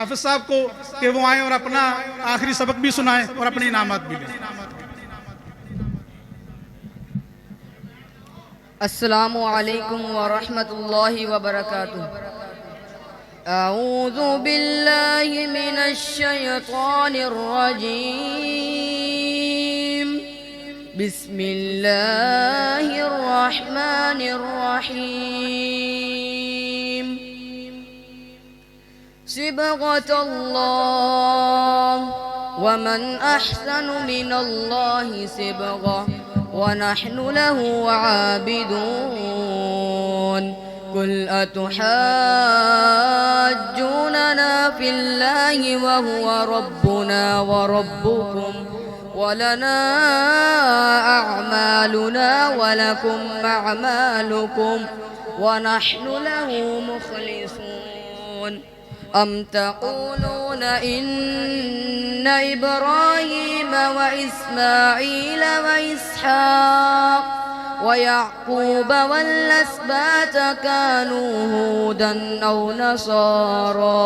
हाफिज साहब को कि वो आए और अपना आखिरी सबक भी सुनाएं और अपनी इनामत भी लें। अस्सलामु अलैकुम व रहमतुल्लाहि व बरकातुहू। अऊज़ु बिल्लाहि मिनश शैतानिर रजीम। बिस्मिल्लाहिर रहमानिर रहीम। सिबग़तल्लाह व मन अहसनु मिनल्लाहि सिबग़ह व नहनु लहु आबिदून। कुल अतुहाज्जूनना फिल्लाहि व हुवा रब्बुना व रब्बुकुम व लना अअमालुना व लकुम अअमालुकुम व नहनु लहु मुखलिसून। अम तक़ूलून इन्न इब्राहीम व इस्माईल व इसहाक़ व याक़ूब वल अस्बात कानू हूदन औ नसारा।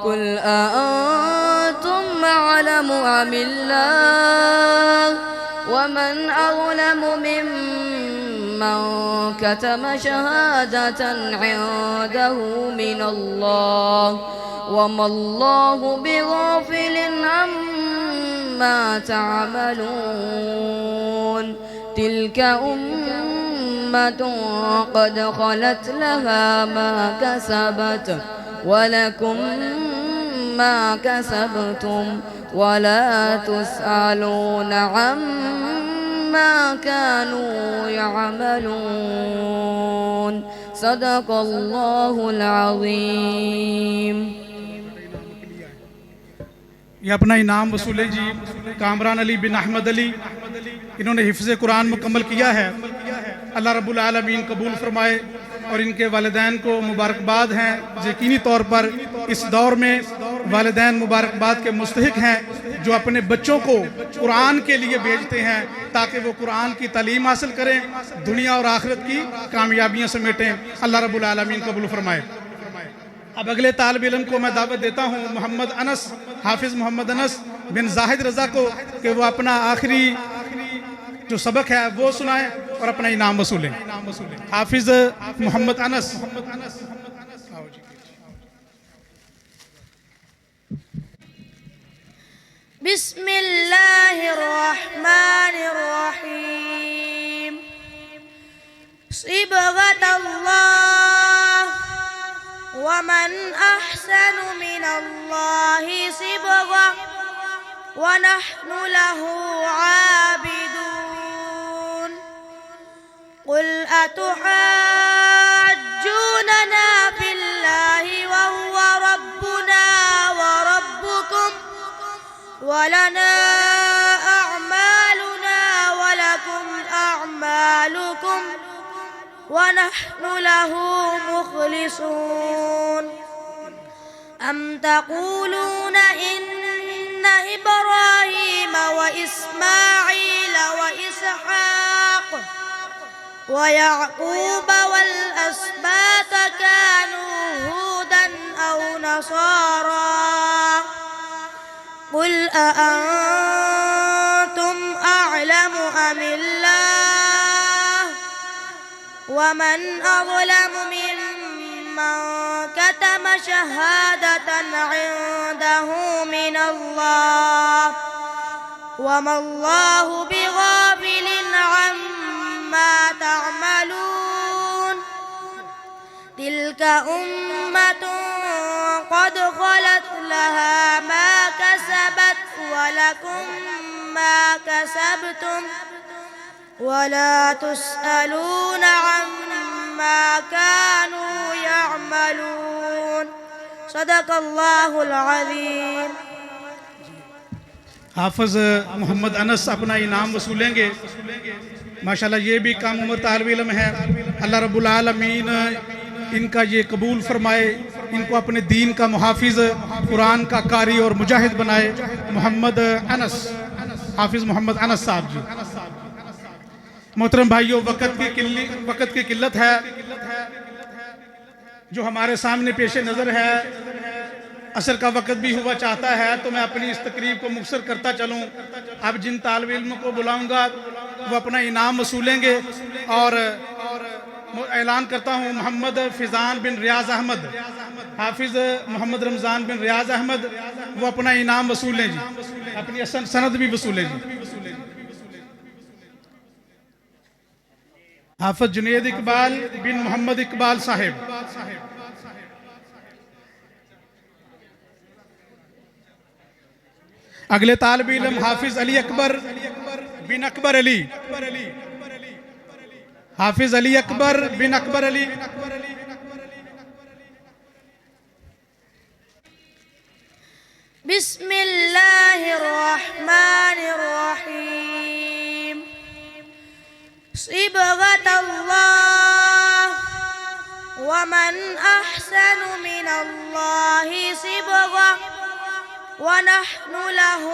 कुल अअंतुम अअलमु अमिल्लाह व मन अज़लमु मिम्मन कतम शहादतन इंदहु मिनल्लाह वमा अल्लाहु बिगाफिलिन अम्मा तअमलून। तिल्क उम्मतुन क़द ख़लत लहा मा कसबत व लकुम मा कसबतुम वला तुसअलून अम्मा कानू यअमलून। सदक़ल्लाहुल अज़ीम। ये अपना इनाम वसूले जी कामरान अली बिन अहमद अली, इन्होंने हिफ्ज़ कुरान मुकम्मल किया है। अल्लाह रब्बुल आलमीन कबूल फरमाए और इनके वालिदैन को मुबारकबाद हैं। यकीनी तौर पर इस दौर में वालिदैन मुबारकबाद के मुस्तहिक हैं जो अपने बच्चों को कुरान के लिए भेजते हैं ताकि वो कुरान की तालीम हासिल करें, दुनिया और आखिरत की कामयाबियाँ समेटें। अल्लाह रब्बुल आलमीन कबूल फरमाए। अब अगले तालिब इल्म को मैं दावत देता हूँ मोहम्मद अनस, हाफिज़ मोहम्मद अनस बिन जाहिद रज़ा को कि वो अपना आखिरी जो सबक है वो सुनाएं और अपना इनाम वसूलें। हाफिज़ मोहम्मद अनस। बिस्मिल्लाहिर्रहमानिर्रहीम। सिबग़तल्लाह व मन अहसनु मिनल्लाहि सिबग़ह व नहनु लहु आबिदून। कुल अतुहाज्जूनना फिल्लाहि व हुवा रब्बुना व रब्बुकुम व लना अअमालुना व लकुम अअमालुकुम व नहनु लहु मुखलिसून। अम तक़ूलून इन्न इब्राहीम व इस्माईल व इसहाक़ व याक़ूब वल अस्बात कानू हूदन औ नसारा। कुल अअंतुम अअलमु अमिल्लाह वमन अज़लमु मिम्मन कतम शहादतन इंदहु मिनल्लाह वमा अल्लाहु बिगाफिलिन अम्मा तअमलून। तिल्क उम्मतुन क़द ख़लत लहा मा कसबत व लकुम मा कसबतुम वला तुसअलून अम्मा कानू यअमलून। सदक़ल्लाहुल अज़ीम। हाफिज़ मोहम्मद अनस अपना इनाम वसूलेंगे। माशाल्लाह ये भी कम उम्र तालिब इल्म है। अल्लाह रब्बुल आलमीन इनका ये कबूल फरमाए, इनको अपने दीन का मुहाफिज, कुरान का कारी और मुजाहिद बनाए। मोहम्मद अनस, हाफिज़ मोहम्मद अनस साहब जी। मोहतरम भाइयों, वक़्त की किल्लत है। जो हमारे सामने पेश नज़र है असर का वक्त भी हुआ चाहता है तो मैं अपनी इस तकरीब को मुख्तसर करता चलूँ। अब जिन तालिब इल्म को बुलाऊंगा वो अपना इनाम वसूलेंगे और ऐलान करता हूँ मोहम्मद फिजान बिन रियाज अहमद, हाफिज मोहम्मद रमज़ान बिन रियाज अहमद, वो अपना इनाम वसूलें जी, अपनी सनद भी वसूलें जी। हाफिज जुनैद इकबाल बिन मोहम्मद इकबाल साहिब, अगले तालिब इल्म हाफिज अली अकबर बिन अकबर अली, हाफिज अली अकबर बिन अकबर अली। बिस्मिल्लाहिर्रहमानिर्रहीम। सिबगतल्लाह वमन अहसनु मिनल्लाहि सिबगा वनहनु लहु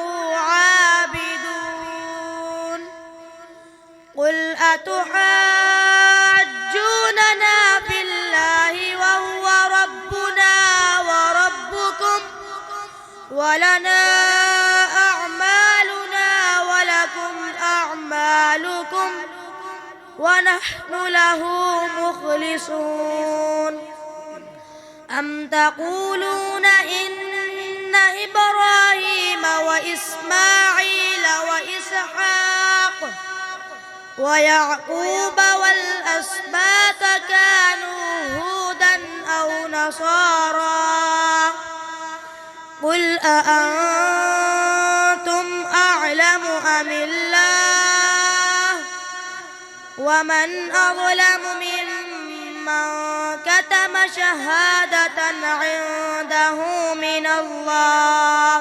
आबिदून। कुल अतुहज्जूनना फिल्लाहि वहुवा रब्बुना व रब्बुकुम वलना अअमालुना वलकुम अअमालुकुम वनहनु लहु मुखलिसून। अम तक़ूलून इन्न इब्राहीम व इस्माईल व इसहाक़ व याक़ूब वल अस्बात कानू हूदन औ नसारा। कुल अअंतुम अअलमु अमिल्लाह वमन अज़लमु मिम्मन कतम शहादतन इंदहु मिनल्लाह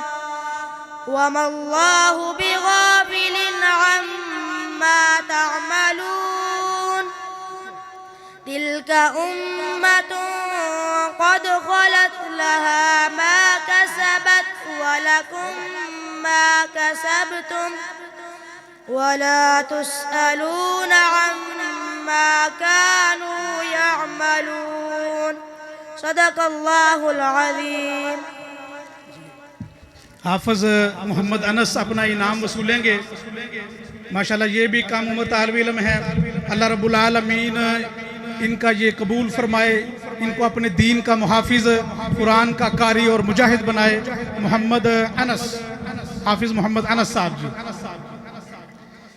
वमल्लाहु बिगाफिलिन अम्मा तअमलून। तिल्का उम्मतुन क़द ख़लत लहा मा कसबत वलकुम मा कसबतुम वला तुस्अलून अम्मा कानू यअमलून। सदक़ल्लाहुल अज़ीम। हाफिज मोहम्मद अनस अपना इनाम वसूलेंगे। माशाल्लाह ये भी कम उम्र तालिब इल्म है। अल्लाह रब्बुल आलमीन इनका ये कबूल फरमाए, इनको अपने दीन का मुहाफिज, कुरान का कारी और मुजाहिद बनाए। मोहम्मद अनस, हाफिज मोहम्मद अनस साहब जी।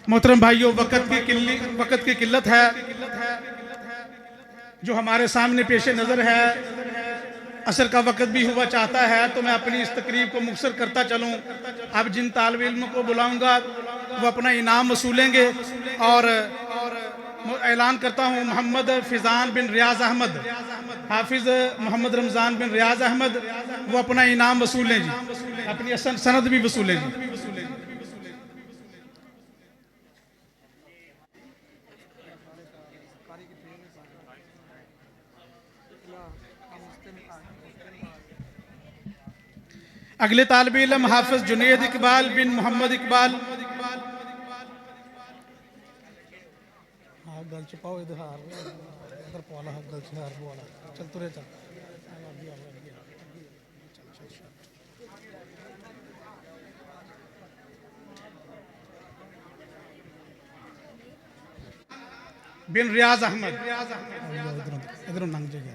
मोहतरम भाइयों, वक़्त की किल्लत है। जो हमारे सामने पेश नज़र है, असर का वक़्त भी हुआ चाहता है तो मैं अपनी इस तकरीब को मुख्तसर करता चलूँ। अब जिन तालिब इल्म को बुलाऊंगा वो अपना इनाम वसूलेंगे और ऐलान करता हूँ मोहम्मद फिजान बिन रियाज अहमद, हाफिज मोहम्मद रमज़ान बिन रियाज अहमद, वो अपना इनाम वसूलें जी, अपनी सनद भी वसूलें जी। अगले तालिब इल्म हाफिज जुनैद इकबाल बिन मोहम्मद इकबाल। गल छुपाओ इधर पौला गल चल तुरे चल। बिन रियाज अहमद, इधर नंग जगह।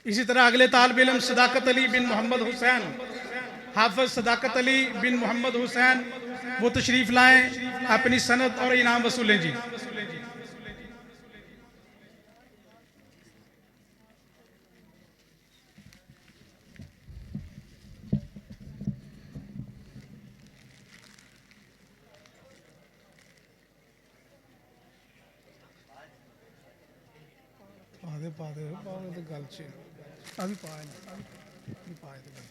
इसी तरह अगले तालिब इल्म सदाकत अली बिन मोहम्मद हुसैन, हाफिज सदाकत अली बिन मोहम्मद हुसैन, वो तशरीफ लाएं, अपनी सनद और इनाम वसूलें जी। पादे तो गल अभी पाए तो गल।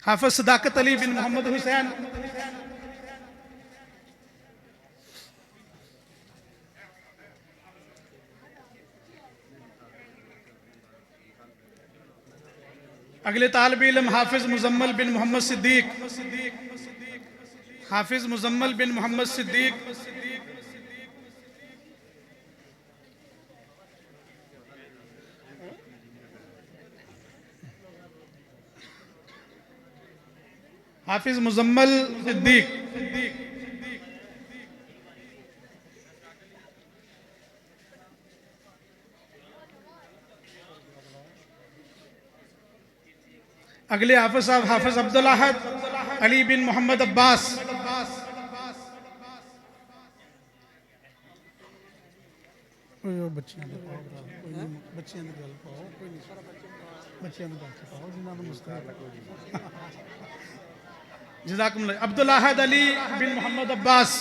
हाफिज सदाकत अली बिन मोहम्मद हुसैन। अगले तालिब इल्म हाफिज मुजम्मल बिन मोहम्मद सिद्दीक, हाफिज मुजम्मल बिन मोहम्मद सिद्दीक। हाफिज मुजम्मल सिद्दीक। अगले हाफिज साहब हाफिज अब्दुल अहद अली बिन मोहम्मद अब्बास। जज़ाकुमुल्लाह। अब्दुल अहद अली बिन मोहम्मद अब्बास।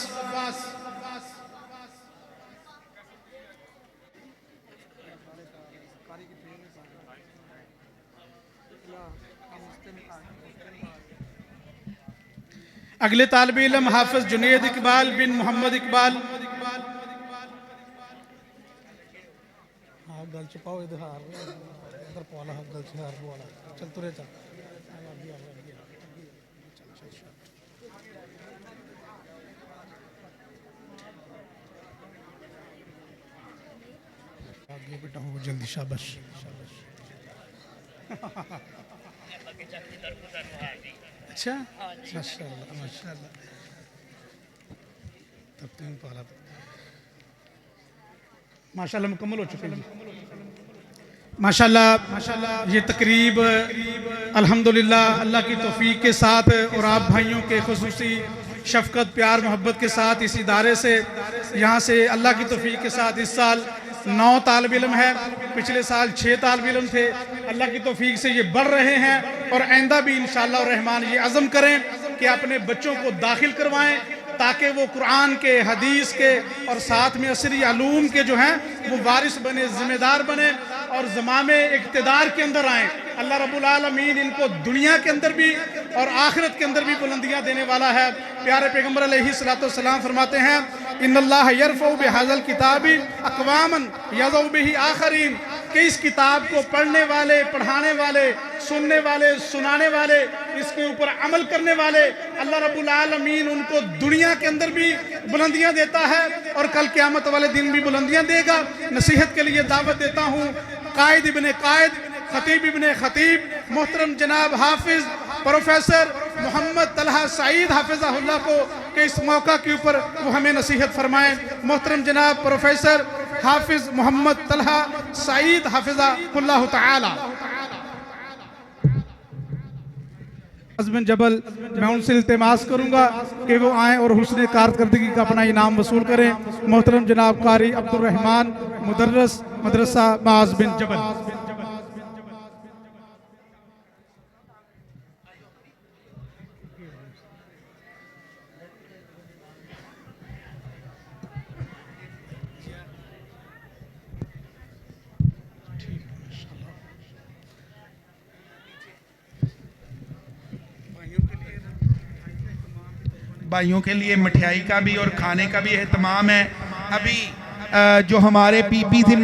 अगले तालिब इल्म हाफिज जुनैद इकबाल बिन मोहम्मद इकबाल। गल छुपाओ इधर हार इधर पौला गल से हार वाला चल तुरे चल आगे बेटा हो जल्दी शाबाश शाबाश। अच्छा माशाल्लाह माशाल्लाह। तब तीन पाला माशाल्लाह मुकम्मल हो चुके हैं माशाल्लाह माशाल्लाह। ये तकरीब अल्हम्दुलिल्लाह अल्लाह की तौफीक के साथ और आप भाइयों के खुसूसी शफकत प्यार मोहब्बत के साथ इस इदारे से यहाँ से अल्लाह की तौफीक के साथ इस साल 9 तालिब इल्म है, पिछले साल 6 तालिब इल्म थे। अल्लाह की तौफीक से ये बढ़ रहे हैं और आइंदा भी इंशाअल्लाह और रहमान ये अज़म करें कि अपने बच्चों को दाखिल करवाएं ताकि वो कुरान के हदीस के और साथ में असरी अलूम के जो हैं वो वारिस बने, जिम्मेदार बने और ज़मामे इक़्तिदार के अंदर आएँ। अल्लाह रब्बुल आलमीन इनको दुनिया के अंदर भी और आखिरत के अंदर भी बुलंदियाँ देने वाला है। प्यारे पैगम्बर अलैहिस्सलातु वस्सलाम फरमाते हैं इन्नल्लाह यरफ़उ बिहाज़ल किताबि अक़वामन यज़उ बिही आखरीन, कि इस किताब को पढ़ने वाले, पढ़ाने वाले, सुनने वाले, सुनाने वाले, इसके ऊपर अमल करने वाले अल्लाह रब्बुल आलमीन उनको दुनिया के अंदर भी बुलंदियां देता है और कल क़यामत वाले दिन भी बुलंदियां देगा। नसीहत के लिए दावत देता हूँ कायद इब्ने कायद, खतीब इब्ने खतीब, मोहतरम जनाब हाफिज प्रोफेसर मोहम्मद तलहा सईद हाफिज़हुल्लाह को कि इस मौका के ऊपर वो हमें नसीहत फरमाएं। मोहतरम जनाब प्रोफेसर हाफिज मोहम्मद तलहा सईद हाफिज़हुल्लाह ताला। अज़्म जबल मैं उनसे इल्तिमास करूंगा कि वो आएँ और हुस्न कारकर्दगी का अपना इनाम वसूल करें। मोहतरम जनाब कारी अब्दुल रहमान मुदर्रिस मदरसा माज़ बिन जबल। भाइयों के लिए मिठाई का भी और खाने का भी एहतमाम है। अभी जो हमारे पीपी थी